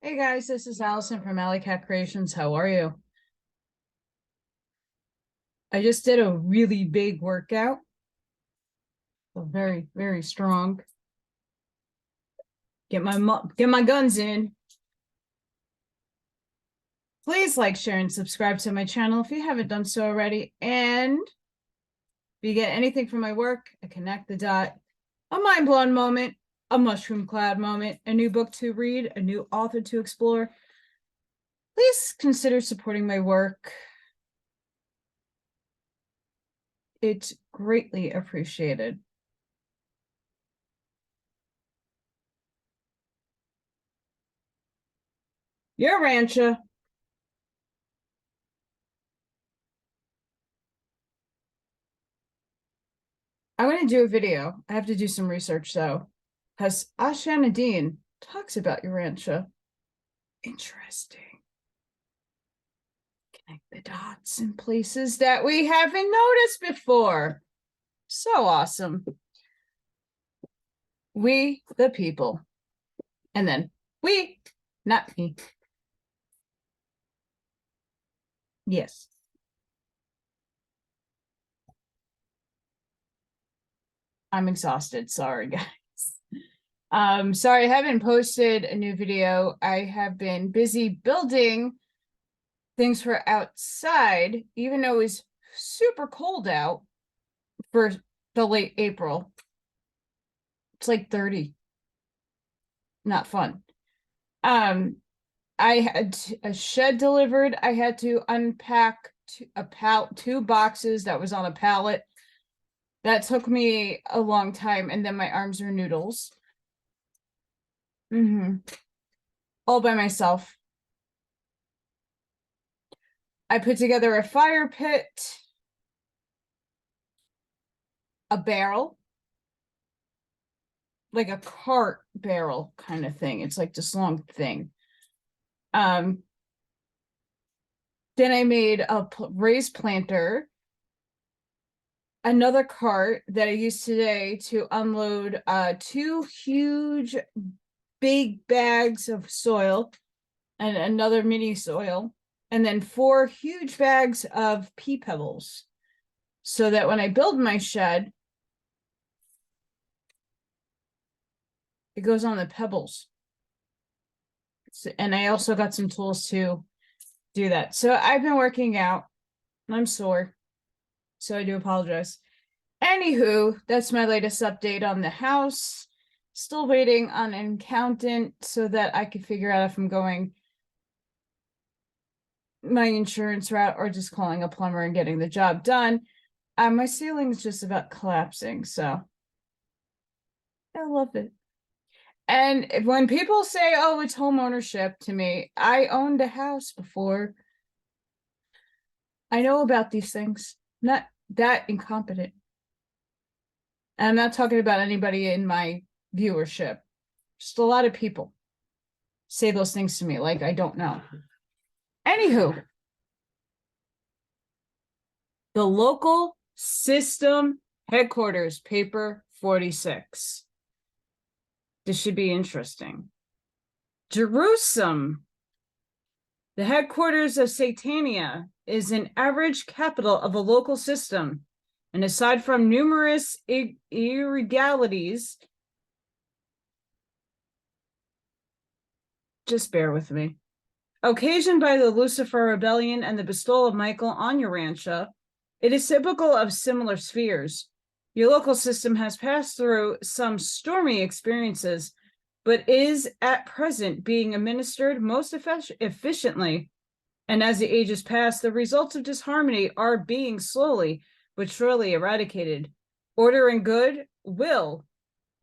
Hey guys, this is Allison from Allykatkreations. How are you? I just did a really big workout. So very, very strong. Get my guns in. Please like, share, and subscribe to my channel if you haven't done so already. And if you get anything from my work, a connect the dot, a mind blown moment, a mushroom cloud moment, a new book to read, a new author to explore, please consider supporting my work. It's greatly appreciated. Urantia. I'm going to do a video. I have to do some research though, because Ashanadine talks about Urantia. Interesting. Connect the dots in places that we haven't noticed before. So awesome. We, the people. And then we, not me. Yes. I'm exhausted. Sorry, guys. Sorry, I haven't posted a new video. I have been busy building things for outside, even though it was super cold out for the late April. It's like 30. Not fun. I had a shed delivered. I had to unpack two boxes that was on a pallet. That took me a long time, and then my arms are noodles. All by myself. I put together a fire pit, a barrel, like a cart barrel kind of thing. It's like this long thing. Then I made a raised planter, another cart that I used today to unload 2 huge big bags of soil and another mini soil, and then 4 huge bags of pea pebbles, so that when I build my shed, it goes on the pebbles. And I also got some tools to do that. So I've been working out. I'm sore, so I do apologize. Anywho, that's my latest update on the house. Still waiting on an accountant so that I can figure out if I'm going my insurance route or just calling a plumber and getting the job done. My ceiling's just about collapsing, so I love it. And when people say, oh, it's home ownership, to me, I owned a house before. I know about these things. Not that incompetent. And I'm not talking about anybody in my viewership. Just a lot of people say those things to me like I don't know. Anywho, the local system headquarters, paper 46. This should be interesting. Jerusalem, the headquarters of Satania, is an average capital of a local system. And aside from numerous irregularities, just bear with me, occasioned by the Lucifer Rebellion and the bestowal of Michael on Urantia, it is typical of similar spheres. Your local system has passed through some stormy experiences, but is at present being administered most efficiently. And as the ages pass, the results of disharmony are being slowly but surely eradicated. Order and good will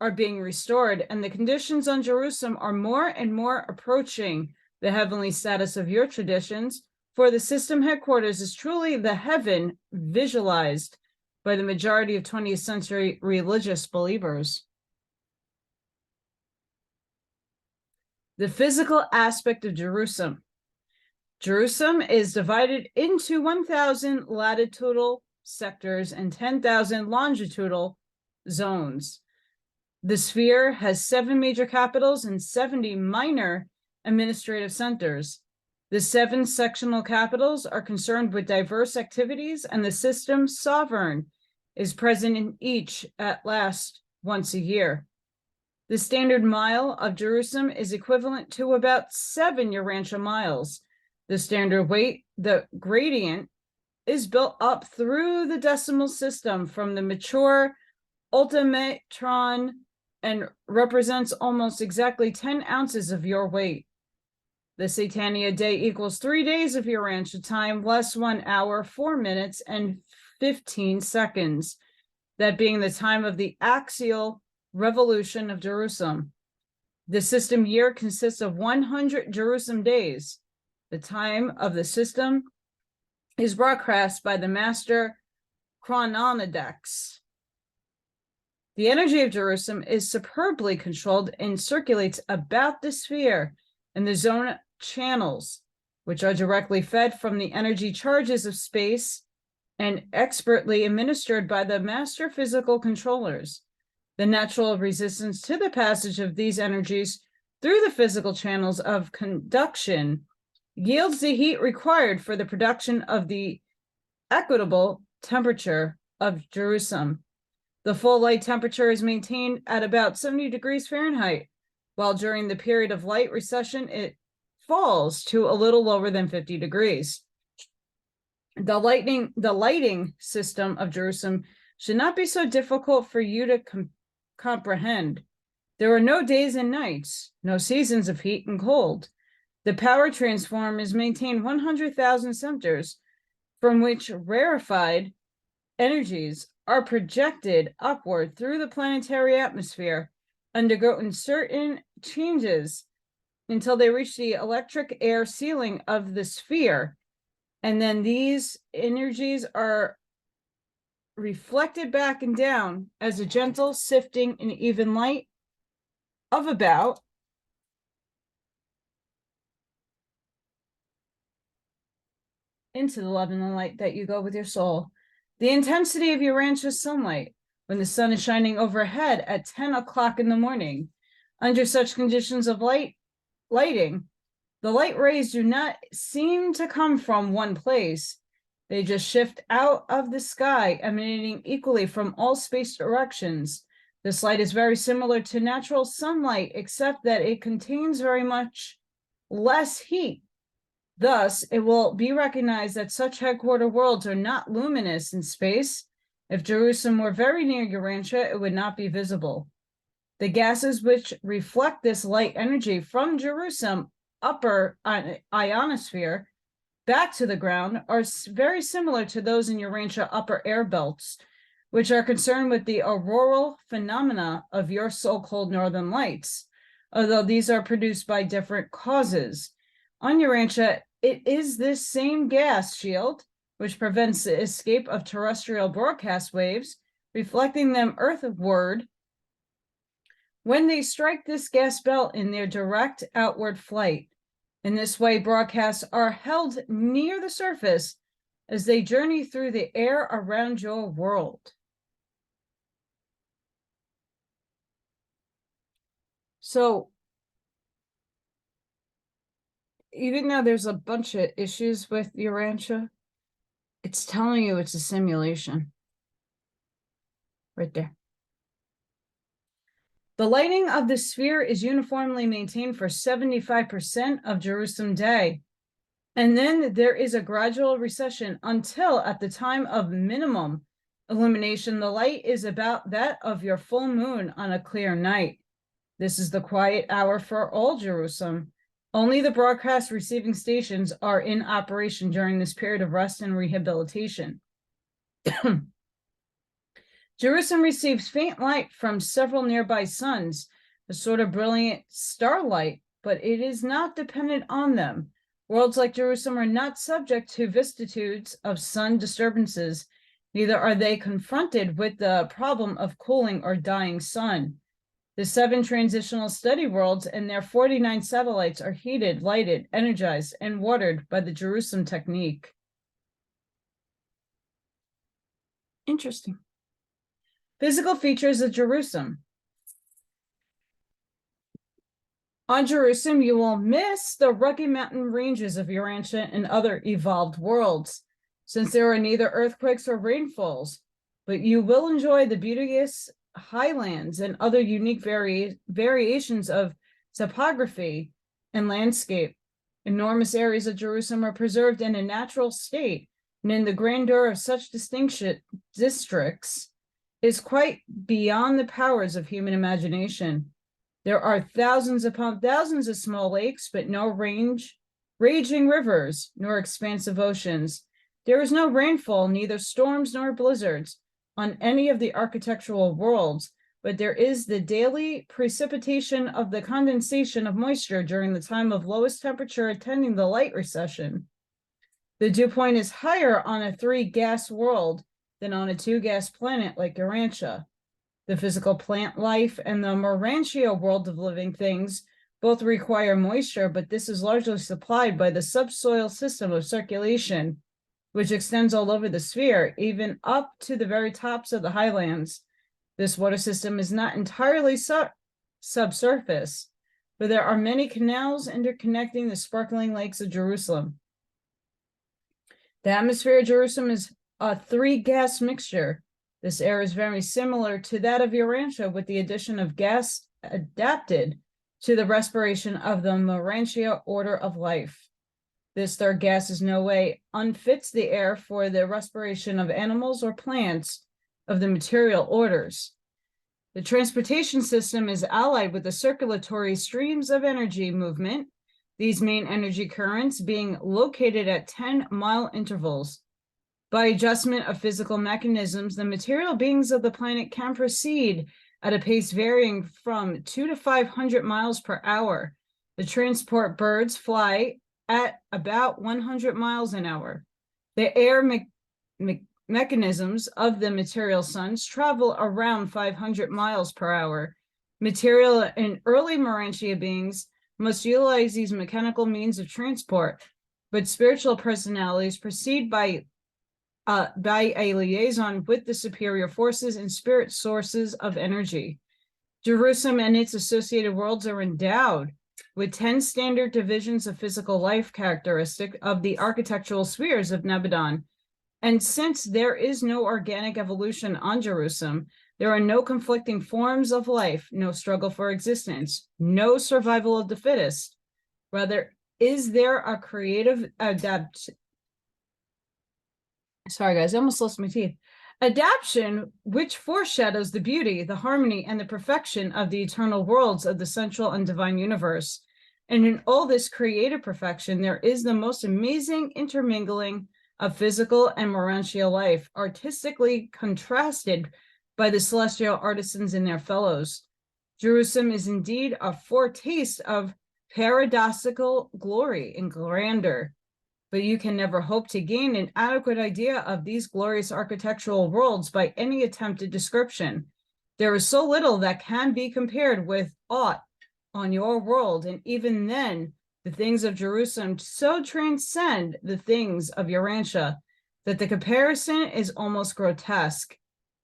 are being restored, and the conditions on Jerusalem are more and more approaching the heavenly status of your traditions, for the system headquarters is truly the heaven visualized by the majority of 20th century religious believers. The physical aspect of Jerusalem. Jerusalem is divided into 1,000 latitudinal sectors and 10,000 longitudinal zones. The sphere has 7 major capitals and 70 minor administrative centers. The 7 sectional capitals are concerned with diverse activities, and the system sovereign is present in each at last once a year. The standard mile of Jerusalem is equivalent to about 7 Urantia miles. The standard weight, the gradient, is built up through the decimal system from the mature ultimatron and represents almost exactly 10 ounces of your weight. The Satania day equals 3 days of Urantia time, less 1 hour, 4 minutes, and 15 seconds, that being the time of the axial revolution of Jerusalem. The system year consists of 100 Jerusalem days. The time of the system is broadcast by the master chronodex. The energy of Jerusalem is superbly controlled and circulates about the sphere in the zone channels, which are directly fed from the energy charges of space and expertly administered by the master physical controllers. The natural resistance to the passage of these energies through the physical channels of conduction yields the heat required for the production of the equitable temperature of Jerusalem. The full light temperature is maintained at about 70 degrees Fahrenheit, while during the period of light recession, it falls to a little lower than 50 degrees. The lighting system of Jerusalem should not be so difficult for you to comprehend. There are no days and nights, no seasons of heat and cold. The power transform is maintained 100,000 centers, from which rarefied energies are projected upward through the planetary atmosphere, undergoing certain changes until they reach the electric air ceiling of the sphere. And then these energies are reflected back and down as a gentle sifting in even light of about into the love and the light that you go with your soul. The intensity of Urantia's sunlight when the sun is shining overhead at 10 o'clock in the morning. Under such conditions of lighting, the light rays do not seem to come from one place. They just shift out of the sky, emanating equally from all space directions. This light is very similar to natural sunlight, except that it contains very much less heat. Thus, it will be recognized that such headquarter worlds are not luminous in space. If Jerusalem were very near Urantia, it would not be visible. The gases which reflect this light energy from Jerusalem upper ionosphere back to the ground are very similar to those in Urantia upper air belts, which are concerned with the auroral phenomena of your so-called northern lights, although these are produced by different causes. On Urantia, it is this same gas shield which prevents the escape of terrestrial broadcast waves, reflecting them earthward when they strike this gas belt in their direct outward flight. In this way, broadcasts are held near the surface as they journey through the air around your world. So, even though there's a bunch of issues with Urantia, it's telling you it's a simulation. Right there. The lighting of the sphere is uniformly maintained for 75% of Jerusalem day. And then there is a gradual recession until at the time of minimum illumination, the light is about that of your full moon on a clear night. This is the quiet hour for all Jerusalem. Only the broadcast receiving stations are in operation during this period of rest and rehabilitation. Jerusalem receives faint light from several nearby suns, a sort of brilliant starlight, but it is not dependent on them. Worlds like Jerusalem are not subject to vicissitudes of sun disturbances, neither are they confronted with the problem of cooling or dying sun. The 7 transitional study worlds and their 49 satellites are heated, lighted, energized, and watered by the Jerusalem technique. Interesting. Physical features of Jerusalem. On Jerusalem, you will miss the rugged mountain ranges of Urantia and other evolved worlds, since there are neither earthquakes or rainfalls, but you will enjoy the beauteous highlands and other unique variations of topography and landscape. Enormous areas of Jerusalem are preserved in a natural state, and in the grandeur of such distinction districts is quite beyond the powers of human imagination. There are thousands upon thousands of small lakes, but no raging rivers, nor expansive oceans. There is no rainfall, neither storms nor blizzards on any of the architectural worlds, but there is the daily precipitation of the condensation of moisture during the time of lowest temperature attending the light recession. The dew point is higher on a 3-gas world than on a 2-gas planet like Urantia. The physical plant life and the Urantia world of living things both require moisture, but this is largely supplied by the subsoil system of circulation, which extends all over the sphere, even up to the very tops of the highlands. This water system is not entirely subsurface, but there are many canals interconnecting the sparkling lakes of Jerusalem. The atmosphere of Jerusalem is a 3-gas mixture. This air is very similar to that of Urantia, with the addition of gas adapted to the respiration of the Urantia order of life. This third gas is no way unfits the air for the respiration of animals or plants of the material orders. The transportation system is allied with the circulatory streams of energy movement, these main energy currents being located at 10-mile intervals. By adjustment of physical mechanisms, the material beings of the planet can proceed at a pace varying from 200 to 500 miles per hour. The transport birds fly at about 100 miles an hour. The air mechanisms of the material suns travel around 500 miles per hour. Material and early Urantia beings must utilize these mechanical means of transport, but spiritual personalities proceed by a liaison with the superior forces and spirit sources of energy. Jerusalem and its associated worlds are endowed with 10 standard divisions of physical life characteristic of the architectural spheres of Nebadon. And since there is no organic evolution on Jerusalem, there are no conflicting forms of life, no struggle for existence, no survival of the fittest. Rather, is there a creative Sorry, guys, I almost lost my teeth. Adaptation, which foreshadows the beauty, the harmony, and the perfection of the eternal worlds of the central and divine universe. And in all this creative perfection, there is the most amazing intermingling of physical and Urantia life, artistically contrasted by the celestial artisans and their fellows. Jerusalem is indeed a foretaste of paradoxical glory and grandeur, but you can never hope to gain an adequate idea of these glorious architectural worlds by any attempted description. There is so little that can be compared with aught on your world, and even then, the things of Jerusalem so transcend the things of Urantia that the comparison is almost grotesque.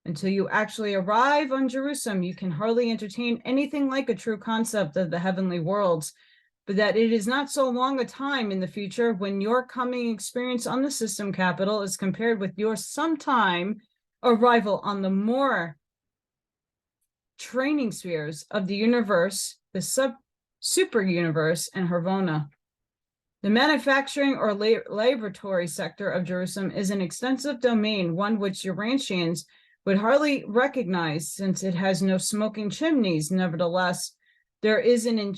Until you actually arrive on Jerusalem, you can hardly entertain anything like a true concept of the heavenly worlds, but that it is not so long a time in the future when your coming experience on the system capital is compared with your sometime arrival on the more training spheres of the universe, the super universe, and Harvona. The manufacturing or laboratory sector of Jerusalem is an extensive domain, one which Urantians would hardly recognize since it has no smoking chimneys. Nevertheless, there is an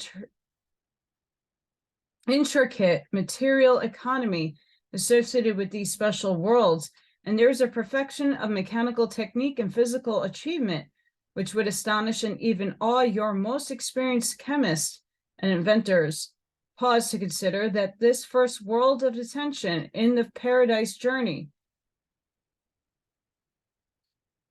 intricate material economy associated with these special worlds, and there's a perfection of mechanical technique and physical achievement which would astonish and even awe your most experienced chemists and inventors. Pause to consider that this first world of detention in the paradise journey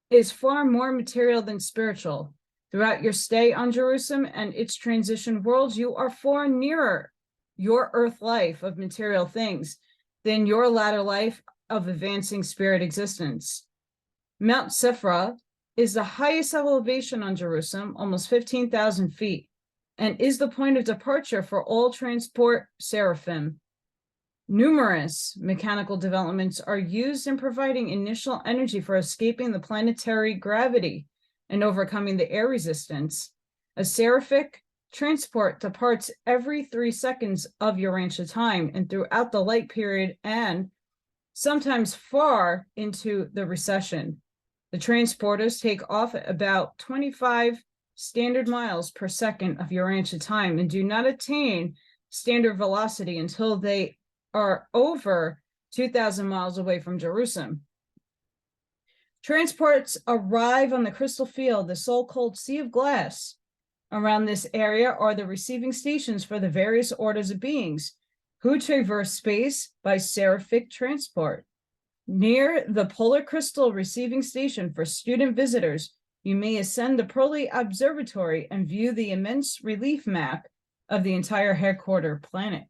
is far more material than spiritual. Throughout your stay on Jerusalem and its transition worlds, you are far nearer your earth life of material things than your latter life of advancing spirit existence. Mount Sephra is the highest elevation on Jerusalem, almost 15,000 feet, and is the point of departure for all transport seraphim. Numerous mechanical developments are used in providing initial energy for escaping the planetary gravity and overcoming the air resistance. A seraphic transport departs every 3 seconds of Urantia time and throughout the light period and sometimes far into the recession. The transporters take off at about 25 standard miles per second of Urantia time and do not attain standard velocity until they are over 2,000 miles away from Jerusalem. Transports arrive on the crystal field, the so-called Sea of Glass. Around this area are the receiving stations for the various orders of beings who traverse space by seraphic transport. Near the polar crystal receiving station for student visitors, you may ascend the Pearly Observatory and view the immense relief map of the entire headquarter planet.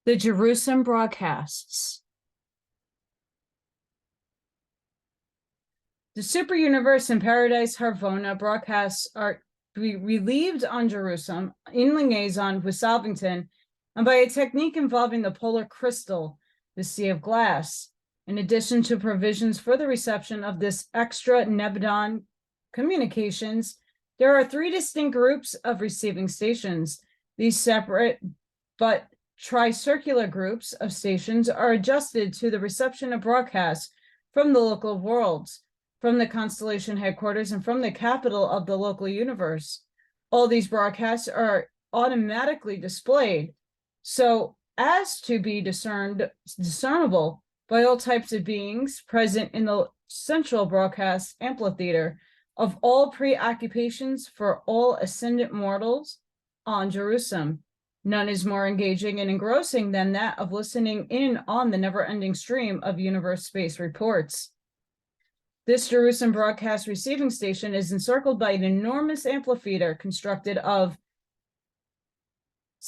The Jerusalem broadcasts. The super universe and Paradise Harvona broadcasts are relieved on Jerusalem in liaison with Salvington and by a technique involving the polar crystal, the Sea of Glass. In addition to provisions for the reception of this extra Nebadon communications, there are 3 distinct groups of receiving stations. These separate but tricircular groups of stations are adjusted to the reception of broadcasts from the local worlds, from the constellation headquarters, and from the capital of the local universe. All these broadcasts are automatically displayed so as to be discernible by all types of beings present in the central broadcast amphitheater of all preoccupations for all ascendant mortals on Jerusalem. None is more engaging and engrossing than that of listening in on the never-ending stream of universe space reports. This Jerusalem broadcast receiving station is encircled by an enormous amphitheater constructed of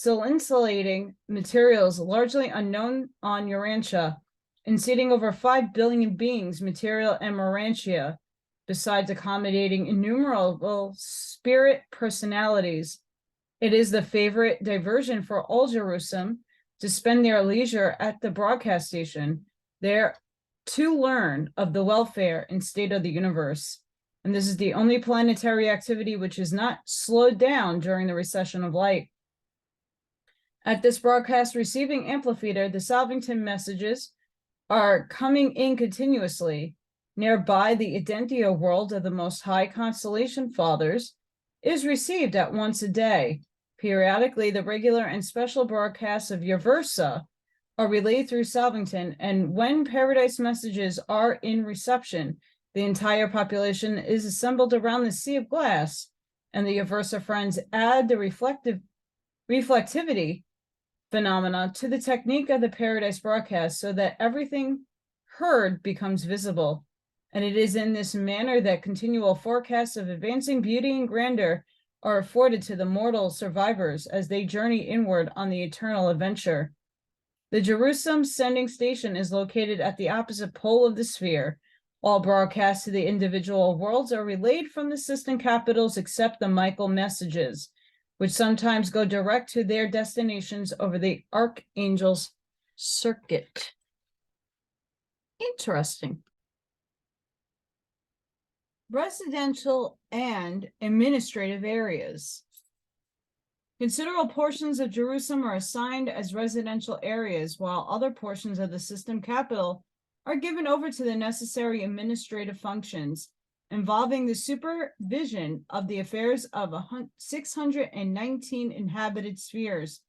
insulating materials largely unknown on Urantia, and seating over 5 billion beings, material and Urantia, besides accommodating innumerable spirit personalities. It is the favorite diversion for all Jerusalem to spend their leisure at the broadcast station, there to learn of the welfare and state of the universe. And this is the only planetary activity which is not slowed down during the recession of light. At this broadcast receiving amphitheater, the Salvington messages are coming in continuously. Nearby, the Identio world of the Most High Constellation Fathers is received at once a day. Periodically, the regular and special broadcasts of Uversa are relayed through Salvington, and when Paradise messages are in reception, the entire population is assembled around the Sea of Glass, and the Uversa friends add the reflectivity phenomena to the technique of the Paradise broadcast so that everything heard becomes visible. And it is in this manner that continual forecasts of advancing beauty and grandeur are afforded to the mortal survivors as they journey inward on the eternal adventure. The Jerusalem sending station is located at the opposite pole of the sphere. All broadcasts to the individual worlds are relayed from the system capitals except the Michael messages, which sometimes go direct to their destinations over the Archangel's circuit. Interesting. Residential and administrative areas. Considerable portions of Jerusalem are assigned as residential areas, while other portions of the system capital are given over to the necessary administrative functions involving the supervision of the affairs of 619 inhabited spheres,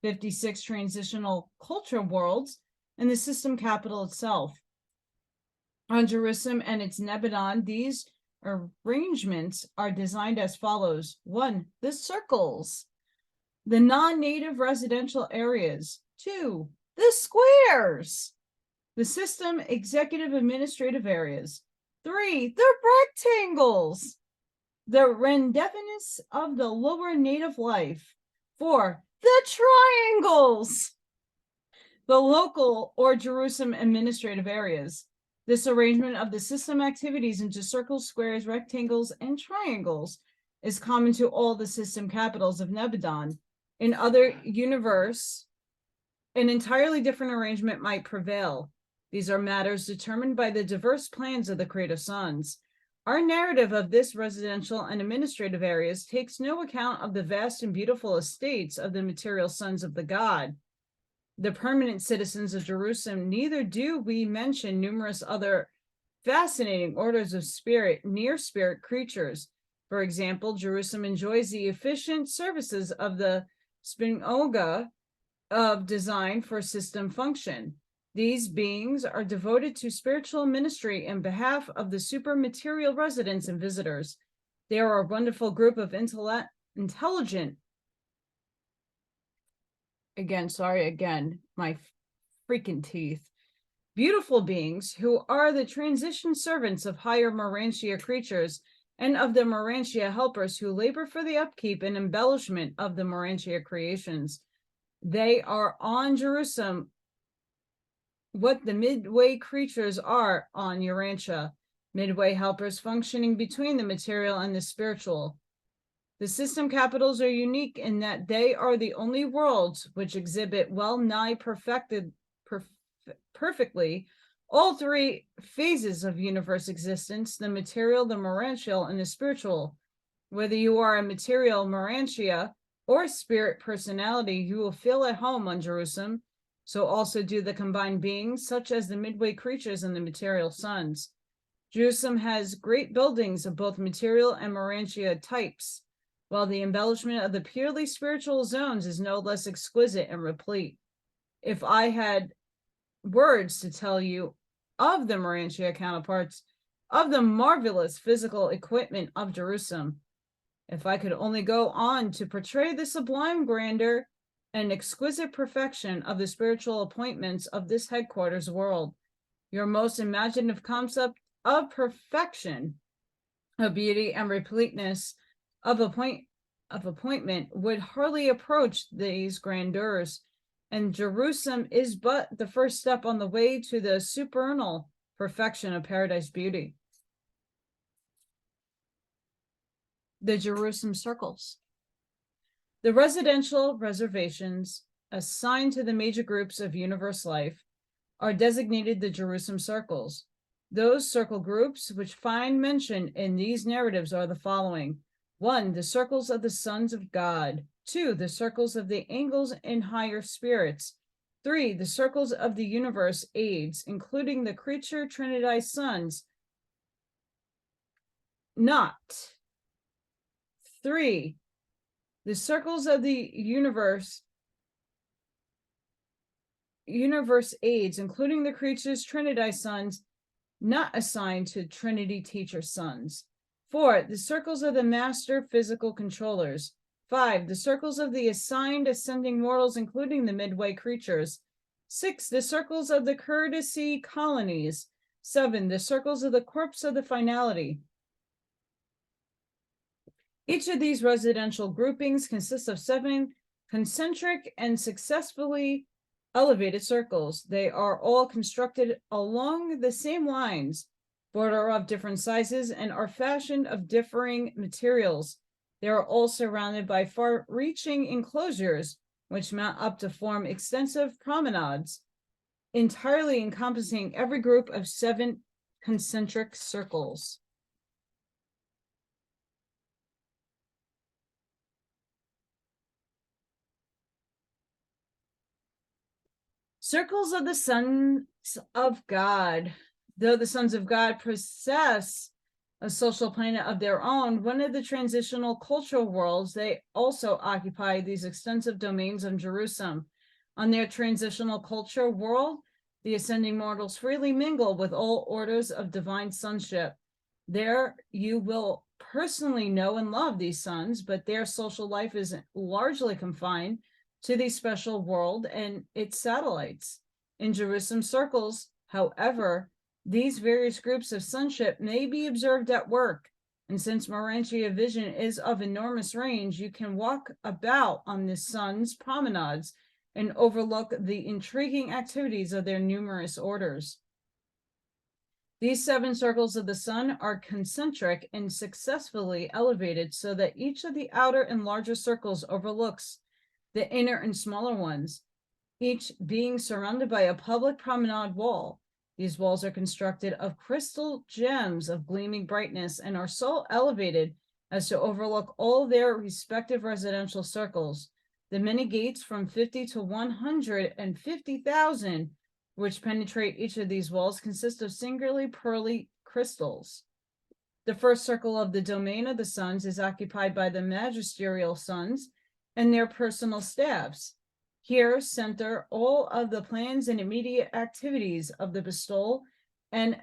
56 transitional culture worlds, and the system capital itself. On Jerusalem and its Nebadon, these arrangements are designed as follows. 1. The circles, the non-native residential areas. 2. The squares, the system executive administrative areas. 3. The rectangles, the rendezvous of the lower native life. 4. The triangles, The local or Jerusalem administrative areas. This arrangement of the system activities into circles, squares, rectangles, and triangles is common to all the system capitals of Nebadon. In other universe, an entirely different arrangement might prevail. These are matters determined by the diverse plans of the creative sons. Our narrative of this residential and administrative areas takes no account of the vast and beautiful estates of the material sons of the god, the permanent citizens of Jerusalem. Neither do we mention numerous other fascinating orders of spirit, near spirit creatures. For example, Jerusalem enjoys the efficient services of the Spinoga of design for system function. These beings are devoted to spiritual ministry in behalf of the supermaterial residents and visitors. They are a wonderful group of intelligent, my freaking teeth, beautiful beings who are the transition servants of higher Urantia creatures and of the Urantia helpers who labor for the upkeep and embellishment of the Urantia creations. They are on Jerusalem what the midway creatures are on Urantia, midway helpers functioning between the material and the spiritual. The system capitals are unique in that they are the only worlds which exhibit well-nigh perfectly all three phases of universe existence: the material, the Urantial, and the spiritual. Whether you are a material Urantia or spirit personality, you will feel at home on Jerusalem. So also do the combined beings, such as the midway creatures and the material sons. Jerusalem has great buildings of both material and Urantia types, while the embellishment of the purely spiritual zones is no less exquisite and replete. If I had words to tell you of the Urantia counterparts, of the marvelous physical equipment of Jerusalem, if I could only go on to portray the sublime grandeur and exquisite perfection of the spiritual appointments of this headquarters world, your most imaginative concept of perfection, of beauty and repleteness of appointment would hardly approach these grandeurs, and Jerusalem is but the first step on the way to the supernal perfection of paradise beauty. The Jerusalem circles. The residential reservations assigned to the major groups of universe life are designated the Jerusalem circles. Those circle groups which find mention in these narratives are the following: 1, the circles of the sons of God; 2, the circles of the angels and higher spirits; 3, the circles of the universe aids, including the creature trinitized sons. Not 3, the circles of the universe aids, including the creatures trinitized sons, not assigned to Trinity teacher sons. 4, the circles of the master physical controllers. 5, the circles of the assigned ascending mortals, including the midway creatures. 6, the circles of the courtesy colonies. 7, the circles of the corpse of the finality. Each of these residential groupings consists of 7 concentric and successfully elevated circles. They are all constructed along the same lines, but are of different sizes and are fashioned of differing materials. They are all surrounded by far-reaching enclosures, which mount up to form extensive promenades, entirely encompassing every group of 7 concentric circles. Circles of the sons of God. Though the sons of God possess a social planet of their own, one of the transitional cultural worlds, they also occupy these extensive domains of Jerusalem. On their transitional culture world, the ascending mortals freely mingle with all orders of divine sonship. There you will personally know and love these sons, but their social life is largely confined to the special world and its satellites. In Jerusalem circles, however, these various groups of sonship may be observed at work, and since Urantia vision is of enormous range, you can walk about on the sun's promenades and overlook the intriguing activities of their numerous orders. These 7 circles of the sun are concentric and successfully elevated so that each of the outer and larger circles overlooks the inner and smaller ones, each being surrounded by a public promenade wall. These walls are constructed of crystal gems of gleaming brightness and are so elevated as to overlook all their respective residential circles. The many gates from 50 to 150,000 which penetrate each of these walls consist of singularly pearly crystals. The first circle of the domain of the suns is occupied by the magisterial sons and their personal staffs. Here center all of the plans and immediate activities of the bestowal and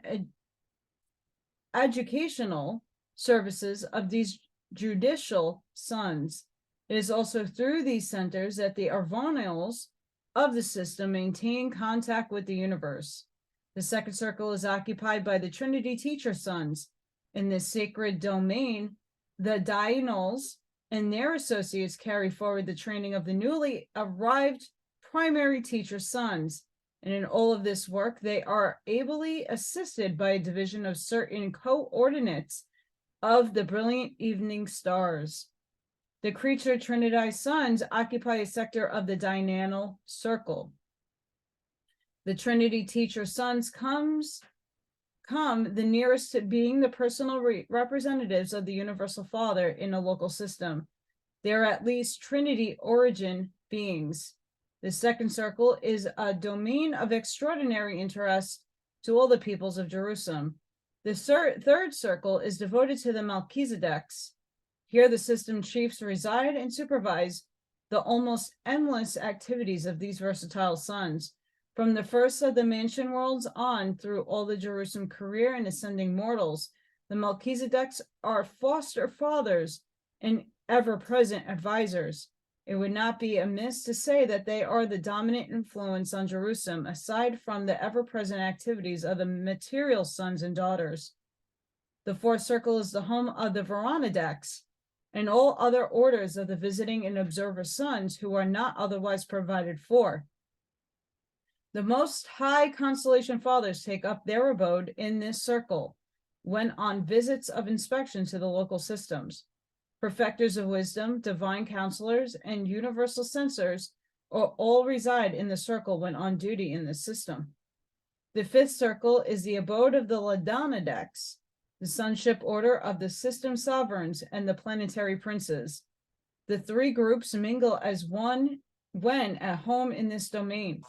educational services of these judicial sons. It is also through these centers that the Arvonials of the system maintain contact with the universe. The second circle is occupied by the Trinity teacher sons. In this sacred domain, the Diurnals and their associates carry forward the training of the newly arrived primary teacher sons. And in all of this work, they are ably assisted by a division of certain coordinates of the brilliant evening stars. The creature trinitized sons occupy a sector of the diurnal circle. The Trinity teacher sons come the nearest to being the personal representatives of the Universal Father in a local system. They are at least Trinity origin beings. The second circle is a domain of extraordinary interest to all the peoples of Jerusalem. The third circle is devoted to the Melchizedeks. Here the system chiefs reside and supervise the almost endless activities of these versatile sons. From the first of the mansion worlds on through all the Jerusalem career and ascending mortals, the Melchizedeks are foster fathers and ever-present advisors. It would not be amiss to say that they are the dominant influence on Jerusalem, aside from the ever-present activities of the material sons and daughters. The fourth circle is the home of the Veronideks and all other orders of the visiting and observer sons who are not otherwise provided for. The Most High Constellation Fathers take up their abode in this circle when on visits of inspection to the local systems. Perfectors of wisdom, divine counselors, and universal censors all reside in the circle when on duty in this system. The fifth circle is the abode of the Ladonideks, the sonship order of the system sovereigns and the planetary princes. The 3 groups mingle as one when at home in this domain.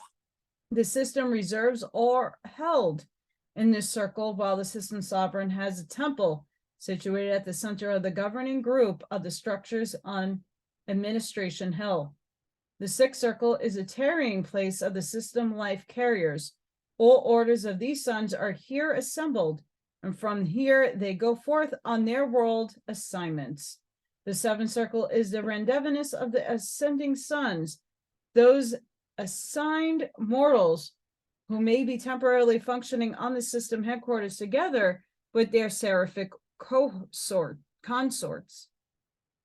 The system reserves are held in this circle, while the system sovereign has a temple situated at the center of the governing group of the structures on Administration Hill. The 6th circle is a tarrying place of the system life carriers. All orders of these sons are here assembled, and from here they go forth on their world assignments. The 7th circle is the rendezvous of the ascending sons, those assigned mortals who may be temporarily functioning on the system headquarters together with their seraphic consorts.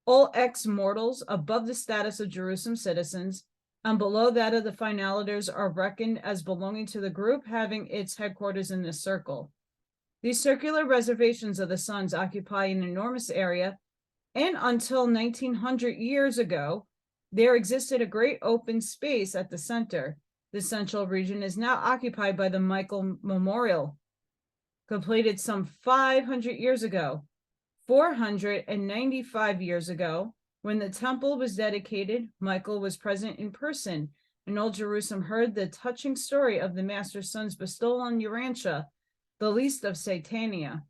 All ex-mortals above the status of Jerusalem citizens and below that of the finalators are reckoned as belonging to the group having its headquarters in this circle. These circular reservations of the sons occupy an enormous area, and until 1900 years ago, there existed a great open space at the center. The central region is now occupied by the Michael Memorial, completed some 500 years ago. 495 years ago, when the temple was dedicated, Michael was present in person, and Old Jerusalem heard the touching story of the master's son's bestowal on Urantia, the least of Satania.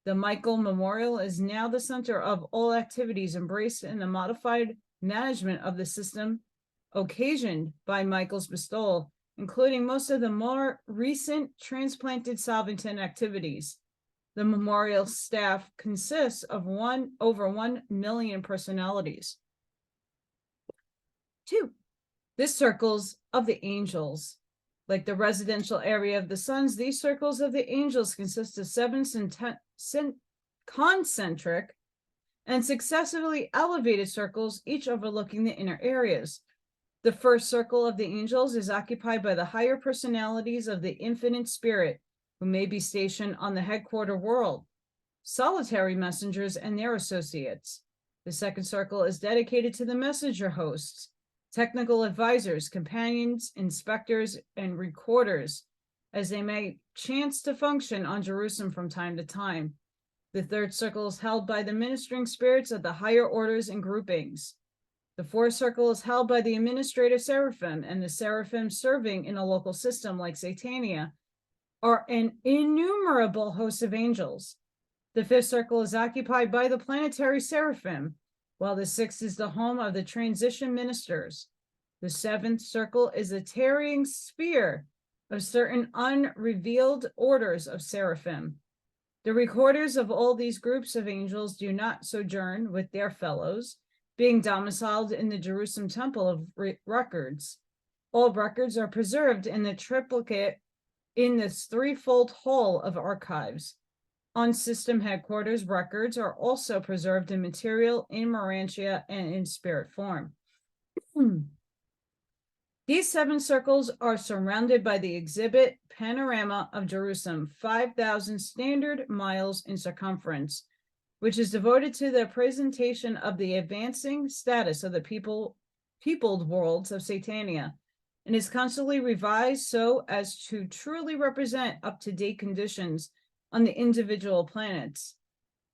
The Michael Memorial is now the center of all activities embraced in the modified management of the system occasioned by Michael's bestowal, including most of the more recent transplanted Salvington activities. The memorial staff consists of over 1 million personalities. 2. The circles of the angels. Like the residential area of the sons, these circles of the angels consist of 7 concentric and successively elevated circles, each overlooking the inner areas. The first circle of the angels is occupied by the higher personalities of the infinite spirit, who may be stationed on the headquarter world, solitary messengers and their associates. The second circle is dedicated to the messenger hosts, technical advisors, companions, inspectors, and recorders, as they may chance to function on Jerusalem from time to time. The third circle is held by the ministering spirits of the higher orders and groupings. The fourth circle is held by the administrative seraphim, and the seraphim serving in a local system like Satania are an innumerable host of angels. The fifth circle is occupied by the planetary seraphim, while the sixth is the home of the transition ministers. The seventh circle is a tarrying sphere of certain unrevealed orders of seraphim. The recorders of all these groups of angels do not sojourn with their fellows, being domiciled in the Jerusalem Temple of Records. All records are preserved in the triplicate in this threefold hall of archives. On system headquarters, records are also preserved in material, in Urantia, and in spirit form. These 7 circles are surrounded by the exhibit panorama of Jerusalem, 5,000 standard miles in circumference, which is devoted to the presentation of the advancing status of the peopled worlds of Satania, and is constantly revised so as to truly represent up-to-date conditions on the individual planets.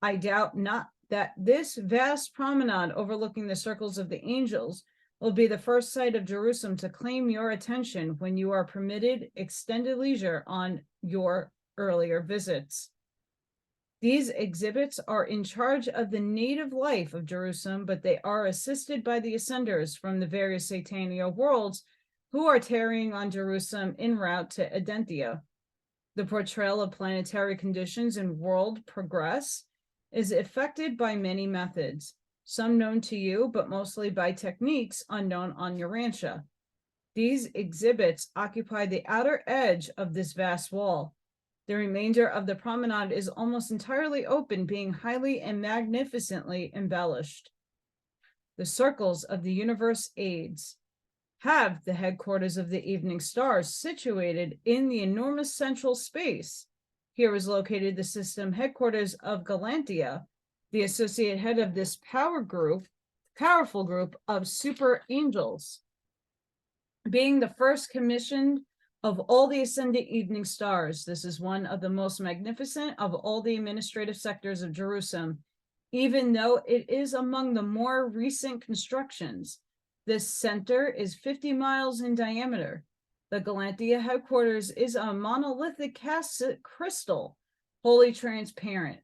I doubt not that this vast promenade overlooking the circles of the angels will be the first sight of Jerusalem to claim your attention when you are permitted extended leisure on your earlier visits. These exhibits are in charge of the native life of Jerusalem, but they are assisted by the ascenders from the various Satania worlds who are tarrying on Jerusalem en route to Adentia. The portrayal of planetary conditions and world progress is effected by many methods, some known to you, but mostly by techniques unknown on Urantia. These exhibits occupy the outer edge of this vast wall. The remainder of the promenade is almost entirely open, being highly and magnificently embellished. The circles of the universe aids have the headquarters of the evening stars situated in the enormous central space. Here is located the system headquarters of Galantia, the associate head of this powerful group of super angels, being the first commissioned of all the ascendant evening stars. This is one of the most magnificent of all the administrative sectors of Jerusalem, even though it is among the more recent constructions. This center is 50 miles in diameter. The Galantia headquarters is a monolithic cast crystal, wholly transparent.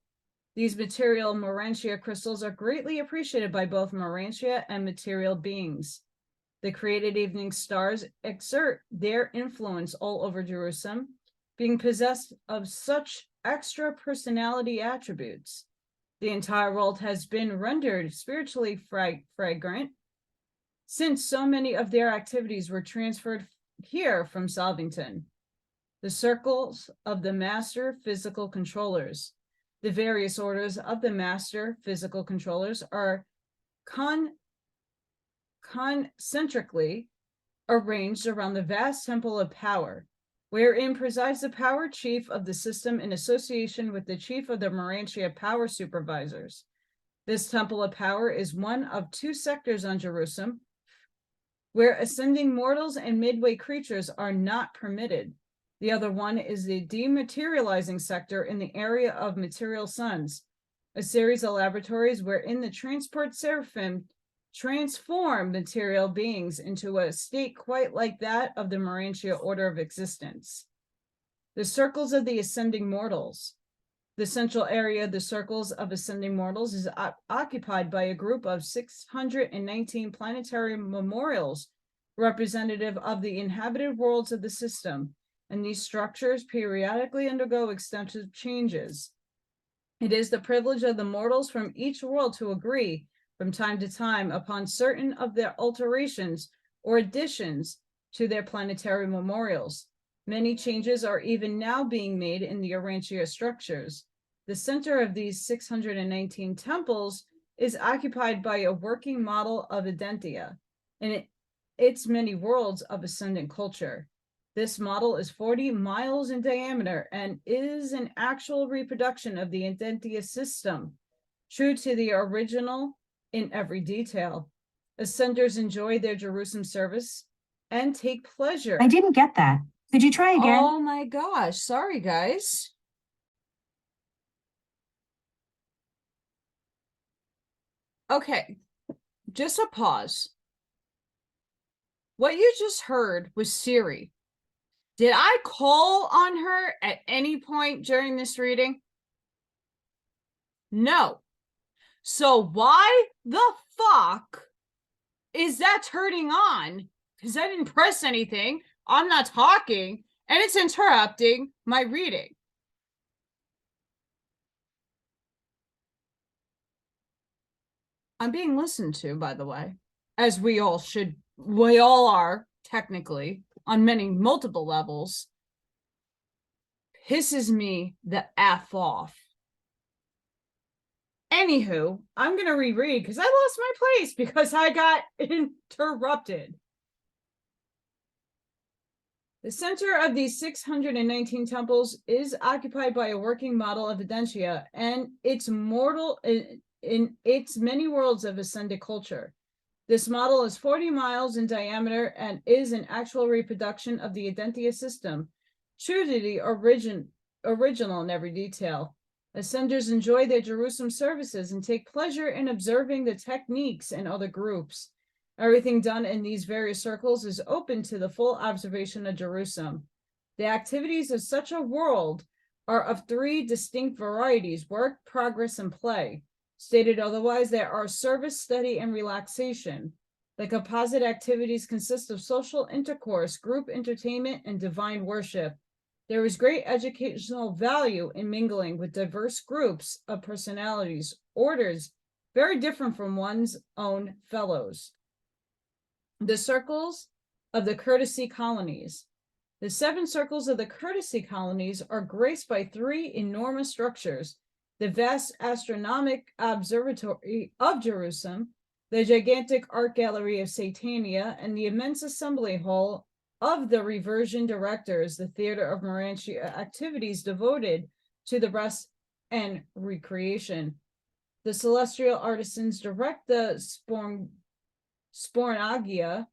These material Urantia crystals are greatly appreciated by both Urantia and material beings. The created evening stars exert their influence all over Jerusalem, being possessed of such extra personality attributes. The entire world has been rendered spiritually fragrant, since so many of their activities were transferred here from Salvington. The circles of the master physical controllers. The various orders of the master physical controllers are concentrically arranged around the vast temple of power, wherein presides the power chief of the system in association with the chief of the Urantia power supervisors. This temple of power is one of 2 sectors on Jerusalem, where ascending mortals and midway creatures are not permitted. The other one is the dematerializing sector in the area of material suns, a series of laboratories wherein the transport seraphim transform material beings into a state quite like that of the Urantia order of existence. The circles of the ascending mortals. The central area of the circles of ascending mortals is occupied by a group of 619 planetary memorials representative of the inhabited worlds of the system, and these structures periodically undergo extensive changes. It is the privilege of the mortals from each world to agree from time to time upon certain of their alterations or additions to their planetary memorials. Many changes are even now being made in the Urantia structures. The center of these 619 temples is occupied by a working model of Adentia, and its many worlds of ascendant culture. This model is 40 miles in diameter and is an actual reproduction of the Urantia system, true to the original in every detail. Ascenders enjoy their Jerusalem service and take pleasure. I didn't get that. Could you try again? Oh my gosh. Sorry, guys. Okay, just a pause. What you just heard was Siri. Did I call on her at any point during this reading? No. So why the fuck is that turning on? Because I didn't press anything. I'm not talking, and it's interrupting my reading. I'm being listened to, by the way, as we all are, technically, on multiple levels. Pisses me the F off. Anywho, I'm going to reread because I lost my place because I got interrupted. The center of these 619 temples is occupied by a working model of Urantia and its in its many worlds of ascended culture. This model is 40 miles in diameter and is an actual reproduction of the Urantia system, true to the original in every detail. Ascenders enjoy their Jerusalem services and take pleasure in observing the techniques in other groups. Everything done in these various circles is open to the full observation of Jerusalem. The activities of such a world are of three distinct varieties: work, progress, and play. Stated otherwise, there are service, study, and relaxation. The composite activities consist of social intercourse, group entertainment, and divine worship. There is great educational value in mingling with diverse groups of personalities, orders very different from one's own fellows. The circles of the courtesy colonies. The 7 circles of the courtesy colonies are graced by 3 enormous structures: the vast astronomic observatory of Jerusalem, the gigantic art gallery of Satania, and the immense assembly hall of the reversion directors, the theater of Urantia activities devoted to the rest and recreation. The celestial artisans direct the spornagia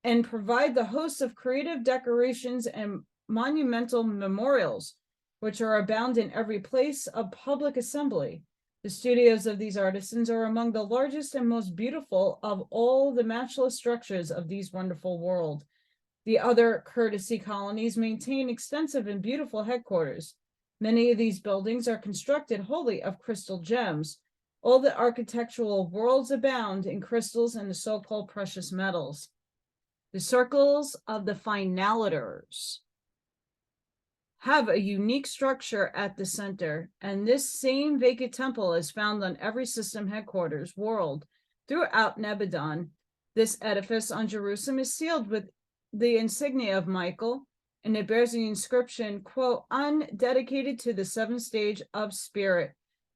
and provide the hosts of creative decorations and monumental memorials, which are abound in every place of public assembly. The studios of these artisans are among the largest and most beautiful of all the matchless structures of these wonderful world. The other courtesy colonies maintain extensive and beautiful headquarters. Many of these buildings are constructed wholly of crystal gems. All the architectural worlds abound in crystals and the so-called precious metals. The circles of the finalators have a unique structure at the center, and this same vacant temple is found on every system headquarters world throughout Nebadon. This edifice on Jerusalem is sealed with the insignia of Michael, and it bears the inscription, quote, undedicated to the 7th stage of spirit,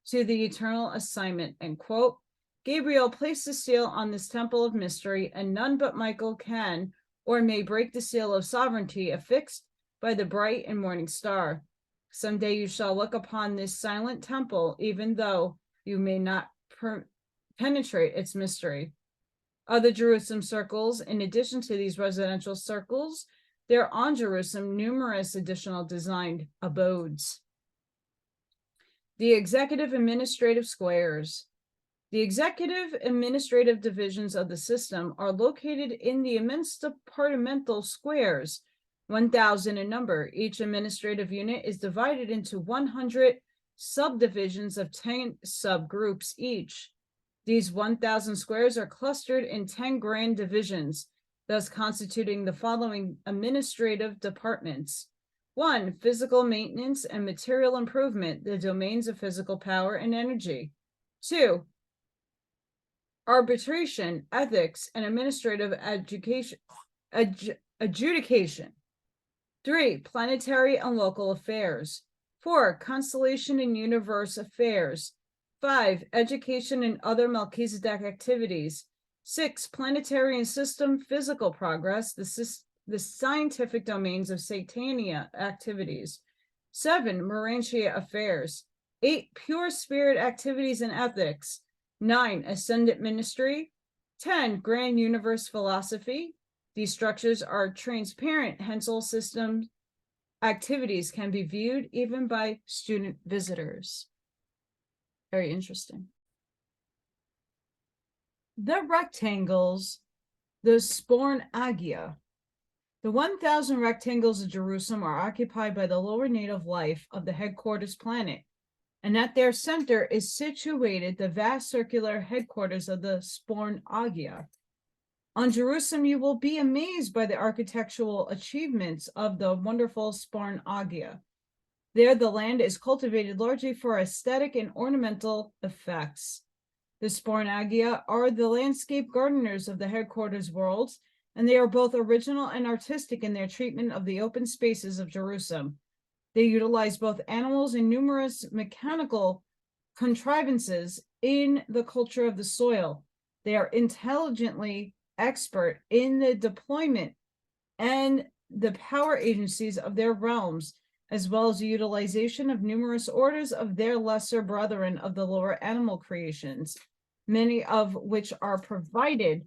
to the eternal assignment, end quote. Gabriel placed the seal on this temple of mystery, and none but Michael can or may break the seal of sovereignty affixed by the bright and morning star. Someday you shall look upon this silent temple, even though you may not penetrate its mystery. Other Jerusalem circles, in addition to these residential circles, there are on Jerusalem numerous additional designed abodes. The executive administrative squares. The executive administrative divisions of the system are located in the immense departmental squares, 1,000 in number. Each administrative unit is divided into 100 subdivisions of 10 subgroups each. These 1,000 squares are clustered in 10 grand divisions, thus constituting the following administrative departments. 1. Physical maintenance and material improvement, the domains of physical power and energy. 2. Arbitration, ethics, and administrative adjudication. 3. Planetary and local affairs. 4. Constellation and universe affairs. 5. Education and other Melchizedek activities. 6, planetary and system physical progress, the scientific domains of Satania activities. 7, Urantia affairs. 8, pure spirit activities and ethics. 9, ascendant ministry. 10, grand universe philosophy. These structures are transparent, hence all system activities can be viewed even by student visitors. Very interesting. The rectangles, the spornagia. The 1,000 rectangles of Jerusalem are occupied by the lower native life of the headquarters planet, and at their center is situated the vast circular headquarters of the spornagia. On Jerusalem, you will be amazed by the architectural achievements of the wonderful spornagia. There, the land is cultivated largely for aesthetic and ornamental effects. The spornagia are the landscape gardeners of the headquarters worlds, and they are both original and artistic in their treatment of the open spaces of Jerusalem. They utilize both animals and numerous mechanical contrivances in the culture of the soil. They are intelligently expert in the deployment and the power agencies of their realms, as well as the utilization of numerous orders of their lesser brethren of the lower animal creations, many of which are provided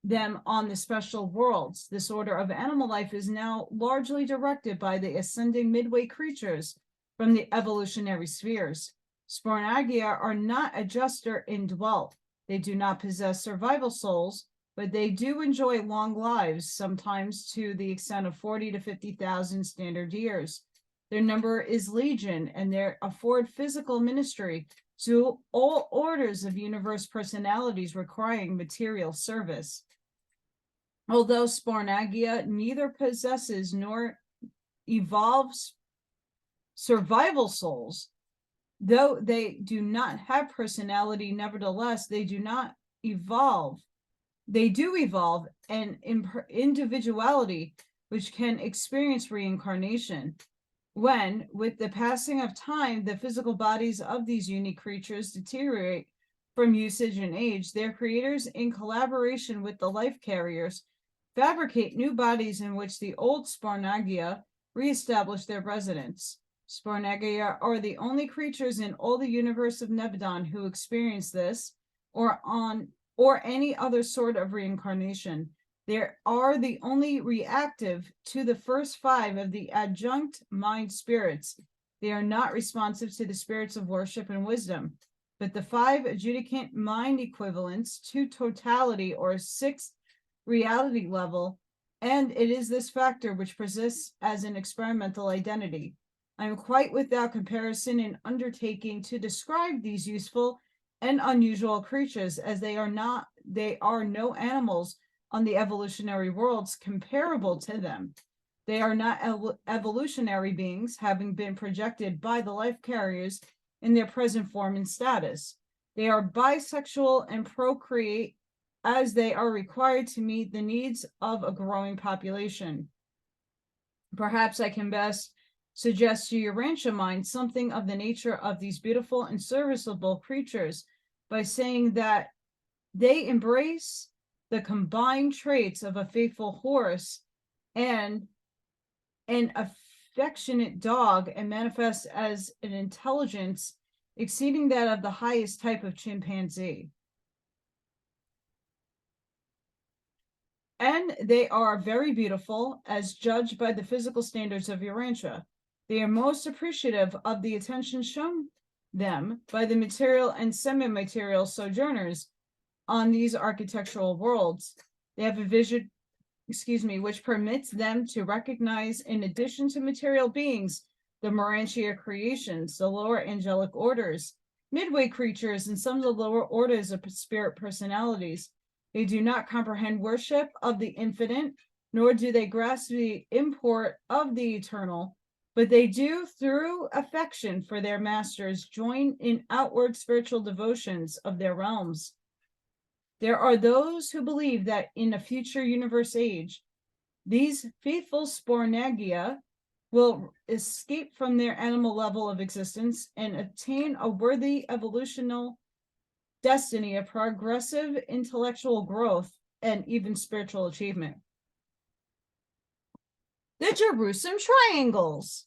them on the special worlds. This order of animal life is now largely directed by the ascending midway creatures from the evolutionary spheres. Spornagia are not adjuster indwelt. They do not possess survival souls, but they do enjoy long lives, sometimes to the extent of 40 to 50,000 standard years. Their number is legion, and they afford physical ministry to all orders of universe personalities requiring material service. Although spornagia neither possesses nor evolves survival souls, though they do not have personality, nevertheless, they do not evolve. They do evolve an individuality which can experience reincarnation. When, with the passing of time, the physical bodies of these unique creatures deteriorate from usage and age, their creators, in collaboration with the life carriers, fabricate new bodies in which the old spornagia reestablish their residence. Spornagia are the only creatures in all the universe of Nebadon who experience this, or any other sort of reincarnation. They are the only reactive to the first 5 of the adjunct mind spirits. They are not responsive to the spirits of worship and wisdom, but the 5 adjudicant mind equivalents to totality or 6th reality level, and it is this factor which persists as an experimental identity. I am quite without comparison in undertaking to describe these useful and unusual creatures, as they are no animals on the evolutionary worlds comparable to them. They are not evolutionary beings, having been projected by the life carriers in their present form and status. They are bisexual and procreate, as they are required to meet the needs of a growing population. Perhaps I can best suggest to your Urantia mind something of the nature of these beautiful and serviceable creatures by saying that they embrace the combined traits of a faithful horse and an affectionate dog, and manifest as an intelligence exceeding that of the highest type of chimpanzee. And they are very beautiful as judged by the physical standards of Urantia. They are most appreciative of the attention shown them by the material and semi-material sojourners on these architectural worlds. They have a vision, which permits them to recognize, in addition to material beings, the Urantia creations, the lower angelic orders, midway creatures, and some of the lower orders of spirit personalities. They do not comprehend worship of the infinite, nor do they grasp the import of the eternal, but they do, through affection for their masters, join in outward spiritual devotions of their realms. There are those who believe that in a future universe age, these faithful spornagia will escape from their animal level of existence and attain a worthy evolutional destiny of progressive intellectual growth and even spiritual achievement. The Jerusalem Triangles.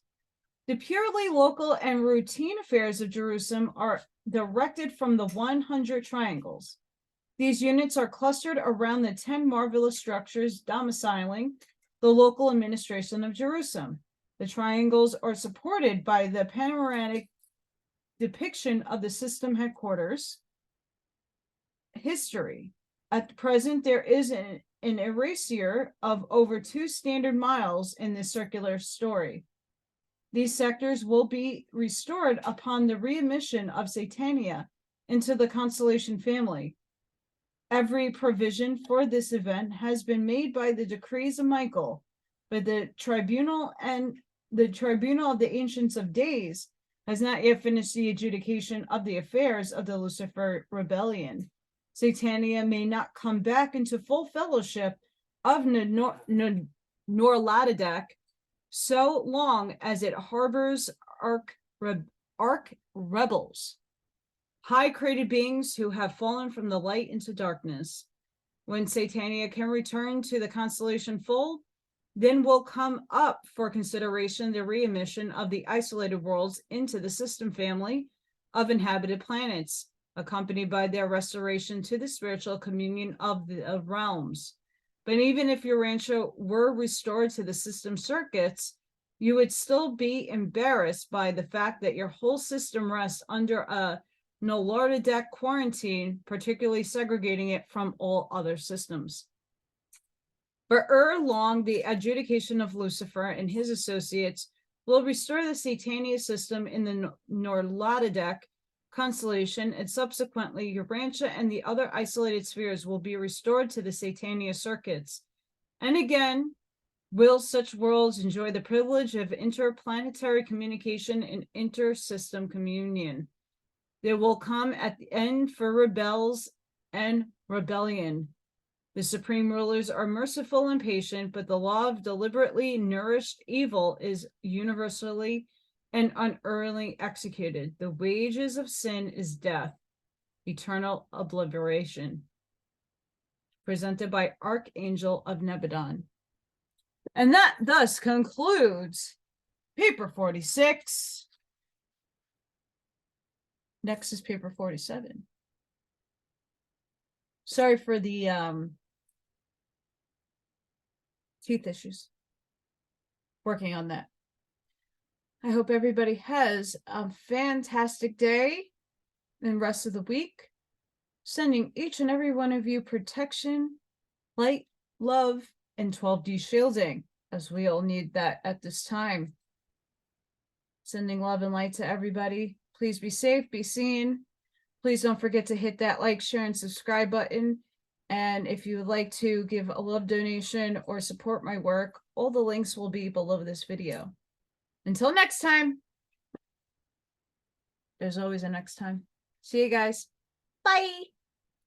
The purely local and routine affairs of Jerusalem are directed from the 100 triangles. These units are clustered around the 10 marvelous structures domiciling the local administration of Jerusalem. The triangles are supported by the panoramic depiction of the system headquarters. History. At present, there is an erasure of over 2 standard miles in this circular story. These sectors will be restored upon the readmission of Satania into the constellation family. Every provision for this event has been made by the decrees of Michael, but the tribunal of the Ancients of Days has not yet finished the adjudication of the affairs of the Lucifer rebellion. Satania may not come back into full fellowship of Norladedak so long as it harbors arch rebels, high created beings who have fallen from the light into darkness. When Satania can return to the constellation full, then will come up for consideration the readmission of the isolated worlds into the system family of inhabited planets, accompanied by their restoration to the spiritual communion of the realms. But even if Urantia were restored to the system circuits, you would still be embarrassed by the fact that your whole system rests under a Nolordadek quarantine, particularly segregating it from all other systems. But ere long, the adjudication of Lucifer and his associates will restore the Satania system in the Norladedak constellation, and subsequently Urantia and the other isolated spheres will be restored to the Satania circuits. And again, will such worlds enjoy the privilege of interplanetary communication and inter-system communion. There will come at the end for rebels and rebellion. The supreme rulers are merciful and patient, but the law of deliberately nourished evil is universally and unerringly executed. The wages of sin is death, eternal obliteration. Presented by Archangel of Nebadon. And that thus concludes paper 46. Next is paper 47. Sorry for the teeth issues. Working on that. I hope everybody has a fantastic day and rest of the week. Sending each and every one of you protection, light, love, and 12D shielding, as we all need that at this time. Sending love and light to everybody. Please be safe, be seen. Please don't forget to hit that like, share, and subscribe button. And if you would like to give a love donation or support my work, all the links will be below this video. Until next time, there's always a next time. See you guys. Bye.